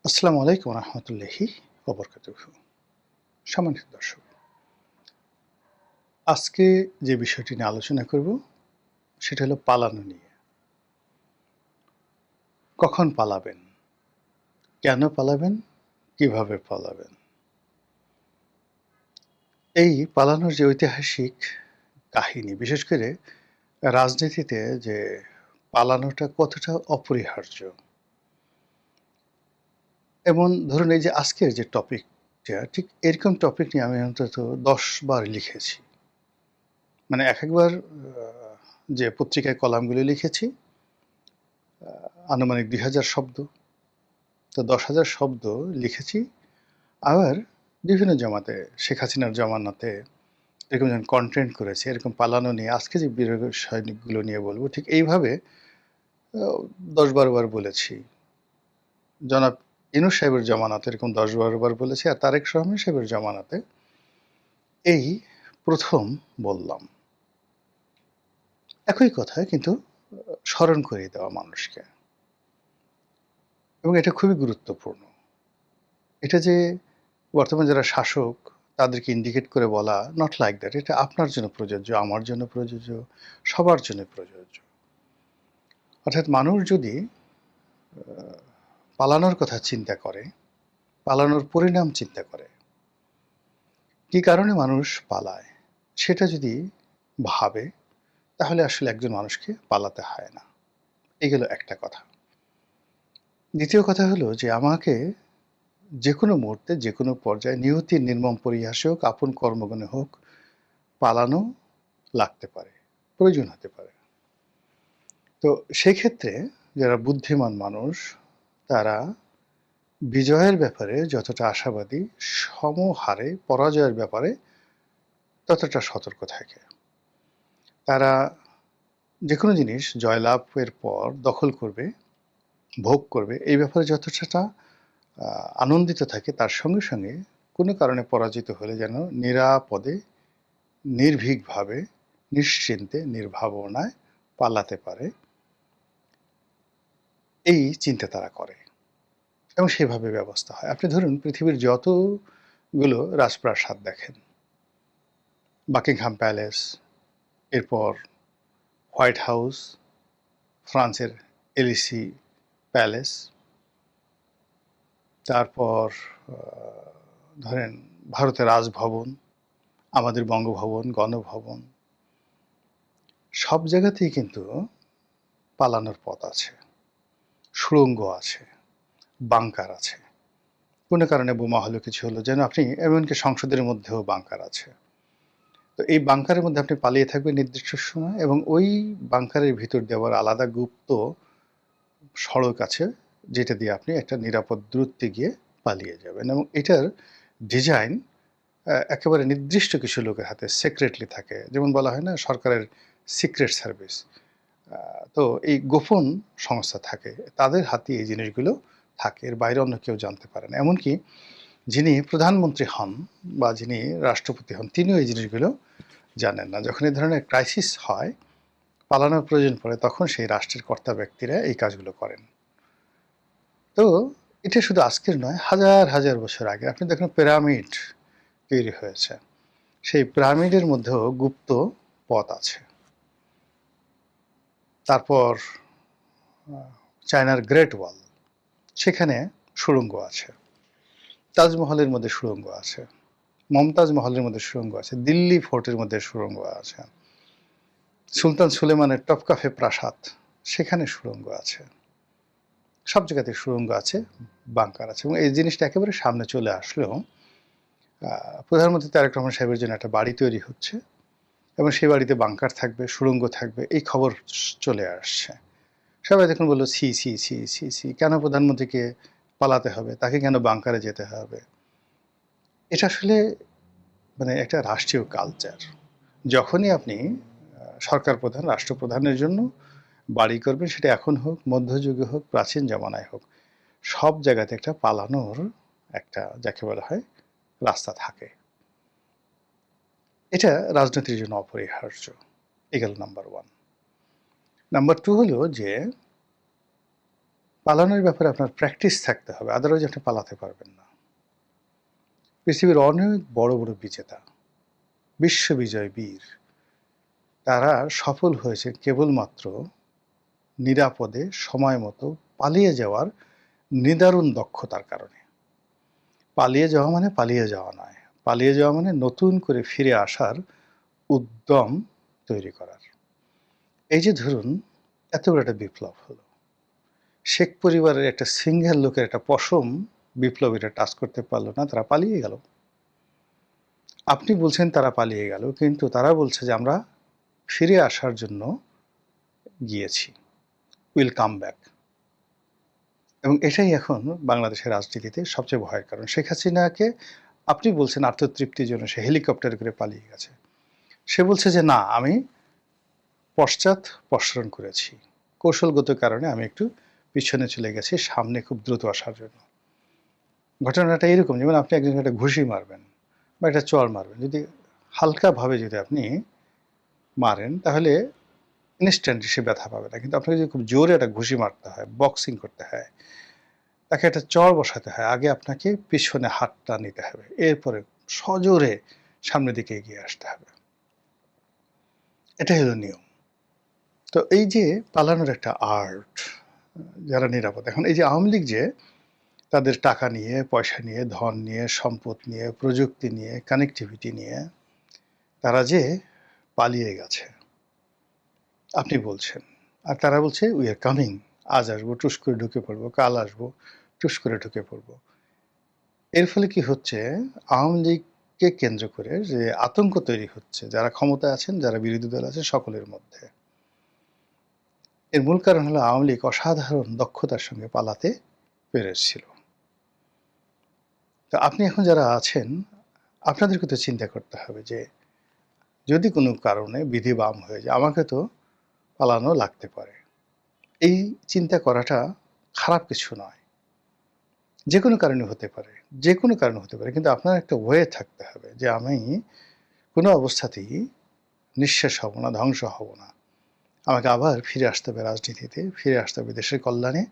আসসালামু আলাইকুম রহমতুল্লাহি ওবরকাতুহু। সম্মানিত দর্শক, আজকে যে বিষয়টি নিয়ে আলোচনা করব সেটা হলো পালানো নিয়ে। কখন পালাবেন, কেন পালাবেন, কিভাবে পালাবেন? এই পালানোর যে ঐতিহাসিক কাহিনী, বিশেষ করে রাজনীতিতে যে পালানোটা কতটা অপরিহার্য, এমন ধরুন এই যে আজকের যে টপিকটা, ঠিক এরকম টপিক নিয়ে আমি অন্তত ১০ বার লিখেছি। মানে একেকবার যে পত্রিকায় কলামগুলো লিখেছি আনুমানিক ২,০০০ শব্দ। তো ১০,০০০ শব্দ লিখেছি। আবার বিভিন্ন জমাতে, শেখ হাসিনার জমানাতে এরকম যখন কনটেন্ট করেছি, এরকম পালানো নিয়ে আজকে যে বিষয়গুলো নিয়ে বলব, ঠিক এইভাবে ১০-১২ বার বলেছি। জনাব ইউনূস সাহেবের জমানাতে এরকম ১০-১২ বার বলেছি, আর তারেক রহমান সাহেবের জমানাতে এই ১ম বললাম। একই কথা, কিন্তু স্মরণ করিয়ে দেওয়া মানুষকে, এবং এটা খুবই গুরুত্বপূর্ণ। এটা যে বর্তমান যারা শাসক তাদেরকে ইন্ডিকেট করে বলা, নট লাইক দ্যাট। এটা আপনার জন্য প্রযোজ্য, আমার জন্য প্রযোজ্য, সবার জন্য প্রযোজ্য। অর্থাৎ মানুষ যদি পালানোর কথা চিন্তা করে, পালানোর পরিণাম চিন্তা করে, কি কারণে মানুষ পালায়, সেটা যদি ভাবে, তাহলে আসলে একজন মানুষকে পালাতে হয় না। এই গেল একটা কথা। দ্বিতীয় কথা হলো যে আমাকে যেকোনো মুহূর্তে, যেকোনো পর্যায়ে, নিয়তির নির্মম পরিহাসে হোক, আপন কর্মগুণে হোক, পালানো লাগতে পারে, প্রয়োজন হতে পারে। তো সেক্ষেত্রে যারা বুদ্ধিমান মানুষ, তারা বিজয়ের ব্যাপারে যতটা আশাবাদী, সমহারে পরাজয়ের ব্যাপারে ততটা সতর্ক থাকে। তারা যেকোনো জিনিস জয়লাভের পর দখল করবে, ভোগ করবে, এই ব্যাপারে যতটা আনন্দিত থাকে, তার সঙ্গে সঙ্গে কোনো কারণে পরাজিত হলে যেন নিরাপদে, নির্ভীকভাবে, নিশ্চিন্তে, নির্ভাবনায় পালাতে পারে, এই চিন্তা তারা করে এবং সেভাবে ব্যবস্থা হয়। আপনি ধরুন পৃথিবীর যতগুলো রাজপ্রাসাদ দেখেন, বাকিংহাম প্যালেস, এরপর হোয়াইট হাউস, ফ্রান্সের এলিসি প্যালেস, তারপর ধরেন ভারতের রাজভবন, আমাদের বঙ্গভবন, গণভবন, সব জায়গাতেই কিন্তু পালানোর পথ আছে, সুড়ঙ্গ আছে, বাংকার আছে। কোনো কারণে বোমা হলো, কিছু হলো, যেন আপনি এমনকি সংসদের মধ্যেও বাংকার আছে। তো এই বাংকারের মধ্যে আপনি পালিয়ে থাকবেন নির্দিষ্ট সময়, এবং ওই বাংকারের ভিতর দিয়ে আবার আলাদা গুপ্ত সড়ক আছে, যেটা দিয়ে আপনি একটা নিরাপদ দূরত্বে গিয়ে পালিয়ে যাবেন, এবং এটার ডিজাইন একেবারে নির্দিষ্ট কিছু লোকের হাতে সিক্রেটলি থাকে। যেমন বলা হয় না, সরকারের সিক্রেট সার্ভিস, তো এই গোপন সংস্থা থাকে, তাদের হাতে এই জিনিসগুলো থাকে, এর বাইরে অন্য কেউ জানতে পারে না। এমনকি যিনি প্রধানমন্ত্রী হন বা যিনি রাষ্ট্রপতি হন, তিনিও এই জিনিসগুলো জানেন না। যখন এই ধরনের ক্রাইসিস হয়, পালানোর প্রয়োজন পড়ে, তখন সেই রাষ্ট্রের কর্তা ব্যক্তিরা এই কাজগুলো করেন। তো এটা শুধু আজকের নয়, হাজার হাজার বছর আগে আপনি দেখুন পিরামিড তৈরি হয়েছে, সেই পিরামিডের মধ্যেও গুপ্ত পথ আছে। তারপর চায়নার গ্রেট ওয়াল, সেখানে সুড়ঙ্গ আছে। তাজমহলের মধ্যে সুড়ঙ্গ আছে, মমতাজ মহলের মধ্যে সুড়ঙ্গ আছে, দিল্লি ফোর্টের মধ্যে সুড়ঙ্গ আছে, সুলতান সুলেমানের টপকাফে প্রাসাদ, সেখানে সুড়ঙ্গ আছে। সব জায়গাতে সুড়ঙ্গ আছে, বাংকার আছে, এবং এই জিনিসটা একেবারে সামনে চলে আসলেও প্রধানমন্ত্রী তারেক রহমান সাহেবের জন্য একটা বাড়ি তৈরি হচ্ছে, এবং সেই বাড়িতে বাংকার থাকবে, সুড়ঙ্গ থাকবে, এই খবর চলে আসছে। সবাই দেখুন বললো, সি সি সি সি সি, কেন প্রধানমন্ত্রীকে পালাতে হবে, তাকে কেন বাংকারে যেতে হবে? এটা আসলে মানে একটা রাষ্ট্রীয় কালচার। যখনই আপনি সরকার প্রধান, রাষ্ট্রপ্রধানের জন্য বাড়ি করবেন, সেটা এখন হোক, মধ্যযুগে হোক, প্রাচীন জামানায় হোক, সব জায়গাতে একটা পালানোর একটা, যাকে বলা হয়, রাস্তা থাকে। এটা রাজনীতির জন্য অপরিহার্য। এ গেল নাম্বার ওয়ান। নাম্বার টু হলো যে পালানোর ব্যাপারে আপনার প্র্যাকটিস থাকতে হবে, আদারওয়াইজ আপনি পালাতে পারবেন না। পৃথিবীর অনেক বড় বড় বিজেতা, বিশ্ববিজয় বীর, তারা সফল হয়েছে কেবলমাত্র নিরাপদে সময় মতো পালিয়ে যাওয়ার নিদারুণ দক্ষতার কারণে। পালিয়ে যাওয়া মানে পালিয়ে যাওয়া নয়, পালিয়ে যাওয়া মানে নতুন করে ফিরে আসার উদ্যম তৈরি করার। এই যে ধরুন এত বড় একটা বিপ্লব হলো, শেখ পরিবারের একটা সিঙ্গেল লোকের একটা পশম বিপ্লবীরা টাচ করতে পারলো না, তারা পালিয়ে গেল। আপনি বলছেন তারা পালিয়ে গেল, কিন্তু তারা বলছে যে আমরা ফিরে আসার জন্য গিয়েছি, উইল কাম ব্যাক। এবং এটাই এখন বাংলাদেশের রাজনীতিতে সবচেয়ে ভয়ের কারণ। শেখ হাসিনাকে আপনি বলছেন আত্মতৃপ্তির জন্য সে হেলিকপ্টার করে পালিয়ে গেছে, সে বলছে যে না, আমি পশ্চাৎপসরণ করেছি, কৌশলগত কারণে আমি একটু পিছনে চলে গেছি সামনে খুব দ্রুত আসার জন্য। ঘটনাটা এরকম, যেমন আপনি একজনকে একটা ঘুষি মারবেন বা একটা চড় মারবেন, যদি হালকাভাবে যদি আপনি মারেন তাহলে ইনস্ট্যান্ট সে ব্যথা পাবে না, কিন্তু আপনাকে যদি খুব জোরে একটা ঘুষি মারতে হয়, বক্সিং করতে হয়, তাকে একটা চড় বসাতে হয়, আগে আপনাকে পিছনে হাতটা নিতে হবে, এরপরে সজোরে সামনের দিকে এগিয়ে আসতে হবে। এটাই হলো নিয়ম। তো এই যে পালানোর একটা আর্ট, যারা নিরাপদ, এখন এই যে আওয়ামী লীগ যে তাদের টাকা নিয়ে, পয়সা নিয়ে, ধন নিয়ে, সম্পদ নিয়ে, প্রযুক্তি নিয়ে, কানেক্টিভিটি নিয়ে তারা যে পালিয়ে গেছে আপনি বলছেন, আর তারা বলছে উই আর কামিং, আজ আসবো টুস করে ঢুকে পড়বো, কাল আসবো টুস করে ঢুকে পড়বো। এর ফলে কি হচ্ছে, আওয়ামী লীগকে কেন্দ্র করে যে আতঙ্ক তৈরি হচ্ছে, যারা ক্ষমতায় আছেন, যারা বিরোধী দল আছে, সকলের মধ্যে। এর মূল কারণ হলো আওয়ামী লীগ অসাধারণ দক্ষতার সঙ্গে পালাতে পেরেছিল। তো আপনি এখন যারা আছেন, আপনাদেরকে তো চিন্তা করতে হবে যে যদি কোনো কারণে বিধি বাম হয়ে যায়, আমাকে তো পালানো লাগতে পারে। এই চিন্তা করাটা খারাপ কিছু নয়, যে কোনো কারণে হতে পারে, যে কোনো কারণে হতে পারে, কিন্তু আপনার একটা ওয়ে থাকতে হবে যে আমি কোনো অবস্থাতেই নিঃশেষ হব না, ধ্বংস হব না, আমাকে আবার ফিরে আসতে হবে রাজনীতিতে, ফিরে আসতে হবে দেশের কল্যাণে,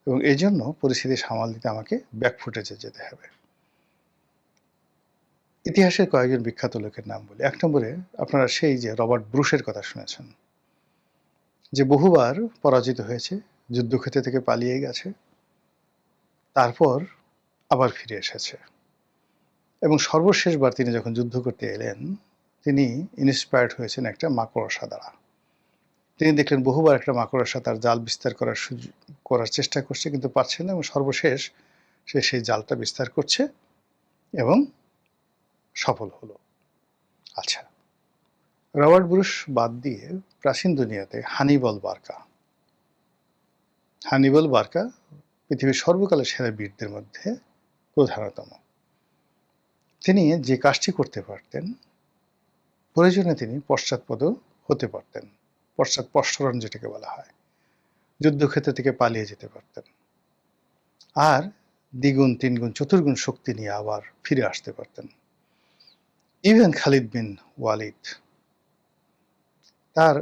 এবং এই জন্য পরিস্থিতি সামাল দিতে আমাকে ব্যাকফুটেজে যেতে হবে। ইতিহাসের কয়েকজন বিখ্যাত লোকের নাম বলি। এক নম্বরে আপনারা সেই যে রবার্ট ব্রুশের কথা শুনেছেন, যে বহুবার পরাজিত হয়েছে, যুদ্ধক্ষেত্র থেকে পালিয়ে গেছে, তারপর আবার ফিরে এসেছে, এবং সর্বশেষবার তিনি যখন যুদ্ধ করতে এলেন, তিনি ইন্সপায়ার্ড হয়েছেন একটা মাকড়সা দ্বারা। তিনি দেখলেন বহুবার একটা মাকড়সা তার জাল বিস্তার করার চেষ্টা করছে, কিন্তু পারছে না, এবং সর্বশেষ সে সেই জালটা বিস্তার করছে এবং সফল হলো। আচ্ছা, রবার্ট ব্রুশ বাদ দিয়ে প্রাচীন দুনিয়াতে হানিবল বার্কা পৃথিবীর সর্বকালের সেরা বীরদের মধ্যে প্রধানতম। তিনি যে কাজটি করতে পারতেন, প্রয়োজনে তিনি পশ্চাৎপদ হতে পারতেন, পশ্চাৎপসরণ যেটাকে বলা হয়, যুদ্ধক্ষেত্র থেকে পালিয়ে যেতে পারতেন, আর দ্বিগুণ, তিনগুণ, চতুর্গুণ শক্তি নিয়ে আবার ফিরে আসতে পারতেন। ইভেন খালিদ বিন ওয়ালিদ, তার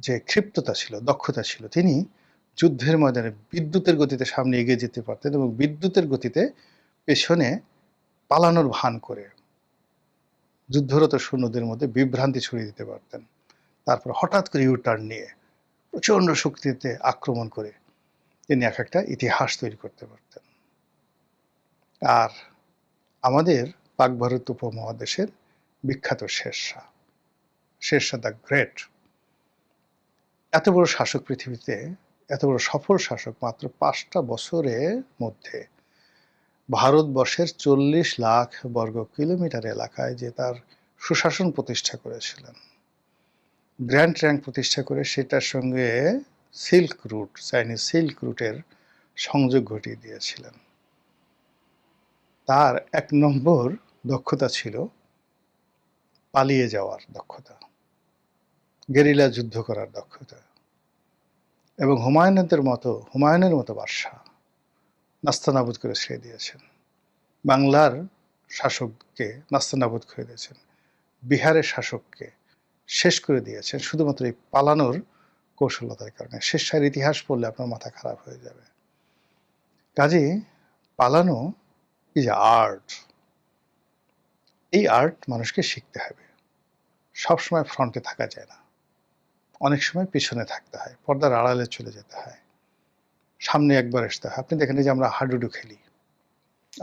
যে ক্ষিপ্রতা ছিল, দক্ষতা ছিল, তিনি যুদ্ধের ময়দানে বিদ্যুতের গতিতে সামনে এগিয়ে যেতে পারতেন, এবং বিদ্যুতের গতিতে পেছনে পালানোর ভান করে যুদ্ধরত সৈন্যদের মধ্যে বিভ্রান্তি ছড়িয়ে দিতে পারতেন। তারপর হঠাৎ করে ইউটার্ন নিয়ে প্রচণ্ড শক্তিতে আক্রমণ করে তিনি এক একটা ইতিহাস তৈরি করতে পারতেন। আর আমাদের পাক ভারত উপমহাদেশের বিখ্যাত শেরশাহ দ্য গ্রেট, এত বড় শাসক পৃথিবীতে, এত বড় সফল শাসক, মাত্র 5টা বছরের মধ্যে ভারতবর্ষের 40 লাখ বর্গ কিলোমিটার এলাকায় যে তার সুশাসন প্রতিষ্ঠা করেছিলেন, গ্র্যান্ড ট্রাঙ্ক প্রতিষ্ঠা করে সেটার সঙ্গে সিল্ক রুট, চাইনিজ সিল্ক রুটের সংযোগ ঘটিয়ে দিয়েছিলেন। তার 1 নম্বর দক্ষতা ছিল পালিয়ে যাওয়ার দক্ষতা, গেরিলা যুদ্ধ করার দক্ষতা, এবং হুমায়ুনের মতো বাদশা নাস্তানাবুদ করে ছেড়ে দিয়েছেন। বাংলার শাসককে নাস্তানাবুদ করে দিয়েছেন, বিহারের শাসককে শেষ করে দিয়েছেন, শুধুমাত্র এই পালানোর কৌশলতার কারণে। শেরশাহের ইতিহাস পড়লে আপনার মাথা খারাপ হয়ে যাবে। কাজেই পালানো ইজ আর্ট। এই আর্ট মানুষকে শিখতে হবে। সবসময় ফ্রন্টে থাকা যায় না, অনেক সময় পিছনে থাকতে হয়, পর্দার আড়ালে চলে যেতে হয়, সামনে একবার আসতে হয়। আপনি দেখেন যে আমরা হাডুডু খেলি,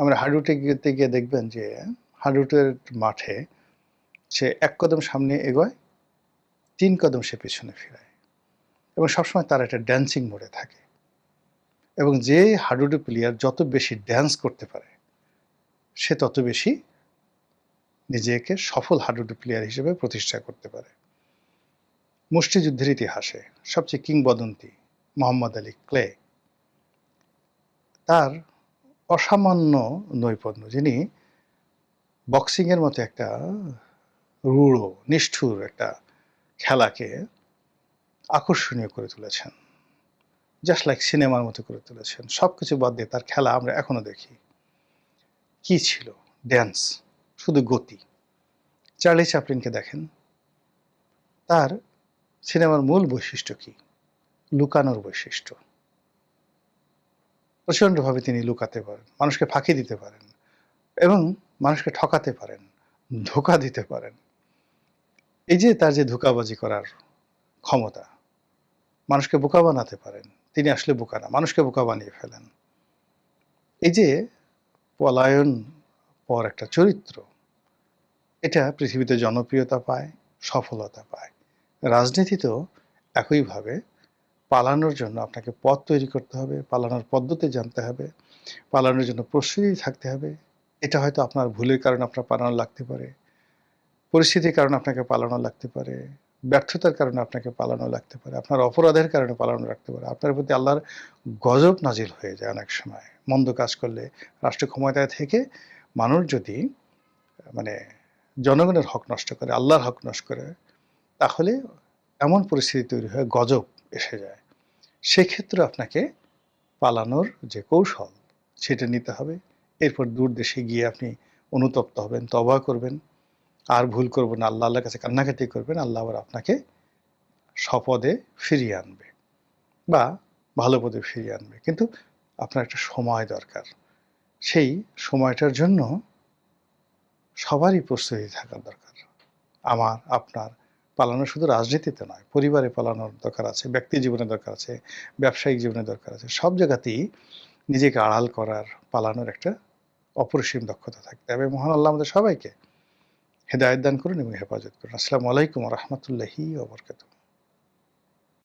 আমরা হাডুডু গিয়ে দেখবেন যে হাডুডুর মাঠে সে ১ কদম সামনে এগোয়, ৩ কদম সে পেছনে ফিরায়, এবং সবসময় তার একটা ড্যান্সিং মোডে থাকে। এবং যে হাডুডু প্লেয়ার যত বেশি ড্যান্স করতে পারে, সে তত বেশি নিজেকে সফল হাডুডু প্লেয়ার হিসেবে প্রতিষ্ঠা করতে পারে। মুষ্টিযুদ্ধের ইতিহাসে সবচেয়ে কিংবদন্তি মোহাম্মদ আলী ক্লে, তার অসামান্য নৈপুণ্য, যিনি বক্সিংয়ের মতো একটা রূঢ় নিষ্ঠুর একটা খেলাকে আকর্ষণীয় করে তুলেছেন, জাস্ট লাইক সিনেমার মতো করে তুলেছেন। সব কিছু বাদ দিয়ে তার খেলা আমরা এখনো দেখি। কি ছিল? ড্যান্স, শুধু গতি। চার্লি চ্যাপলিনকে দেখেন, তার সিনেমার মূল বৈশিষ্ট্য কি? লুকানোর বৈশিষ্ট্য। প্রচণ্ডভাবে তিনি লুকাতে পারেন, মানুষকে ফাঁকি দিতে পারেন, এবং মানুষকে ঠকাতে পারেন, ধোঁকা দিতে পারেন। এই যে তার যে ধোঁকাবাজি করার ক্ষমতা, মানুষকে বোকা বানাতে পারেন। তিনি আসলে বোকা না, মানুষকে বোকা বানিয়ে ফেলেন। এই যে পলায়ন পর একটা চরিত্র, এটা পৃথিবীতে জনপ্রিয়তা পায়, সফলতা পায়। রাজনীতিতেও একইভাবে পালানোর জন্য আপনাকে পথ তৈরি করতে হবে, পালানোর পদ্ধতি জানতে হবে, পালানোর জন্য প্রস্তুতি থাকতে হবে। এটা হয়তো আপনার ভুলের কারণে আপনার পালানো লাগতে পারে, পরিস্থিতির কারণে আপনাকে পালানো লাগতে পারে, ব্যর্থতার কারণে আপনাকে পালানো লাগতে পারে, আপনার অপরাধের কারণে পালানো লাগতে পারে। আপনার প্রতি আল্লাহর গজব নাজিল হয়ে যায় অনেক সময় মন্দ কাজ করলে। রাষ্ট্র ক্ষমতায় থেকে মানুষ যদি মানে জনগণের হক নষ্ট করে, আল্লাহর হক নষ্ট করে, তাহলে এমন পরিস্থিতি তৈরি হয়, গজব এসে যায়। সেক্ষেত্রে আপনাকে পালানোর যে কৌশল, সেটা নিতে হবে। এরপর দূর দেশে গিয়ে আপনি অনুতপ্ত হবেন, তওবা করবেন, আর ভুল করবেন না, আল্লাহর কাছে কান্নাকাটি করবেন। আল্লাহ আবার আপনাকে সপদে ফিরিয়ে আনবে, বা ভালো পদে ফিরিয়ে আনবে। কিন্তু আপনার একটা সময় দরকার। সেই সময়টার জন্য সবারই প্রস্তুতি থাকা দরকার। আমার, আপনার। পালানো শুধু রাজনীতিতে নয়, পরিবারে পালানোর দরকার আছে, ব্যক্তি জীবনে দরকার আছে, ব্যবসায়িক জীবনে দরকার আছে। সব জায়গাতেই নিজেকে আড়াল করার, পালানোর একটা অপরিসীম দক্ষতা থাকতে হবে। মহান আল্লাহ আমাদের সবাইকে হেদায়েত দান করুন এবং হেফাজত করুন। আসসালামু আলাইকুম ওয়া রাহমাতুল্লাহি ওয়া বারাকাতুহু।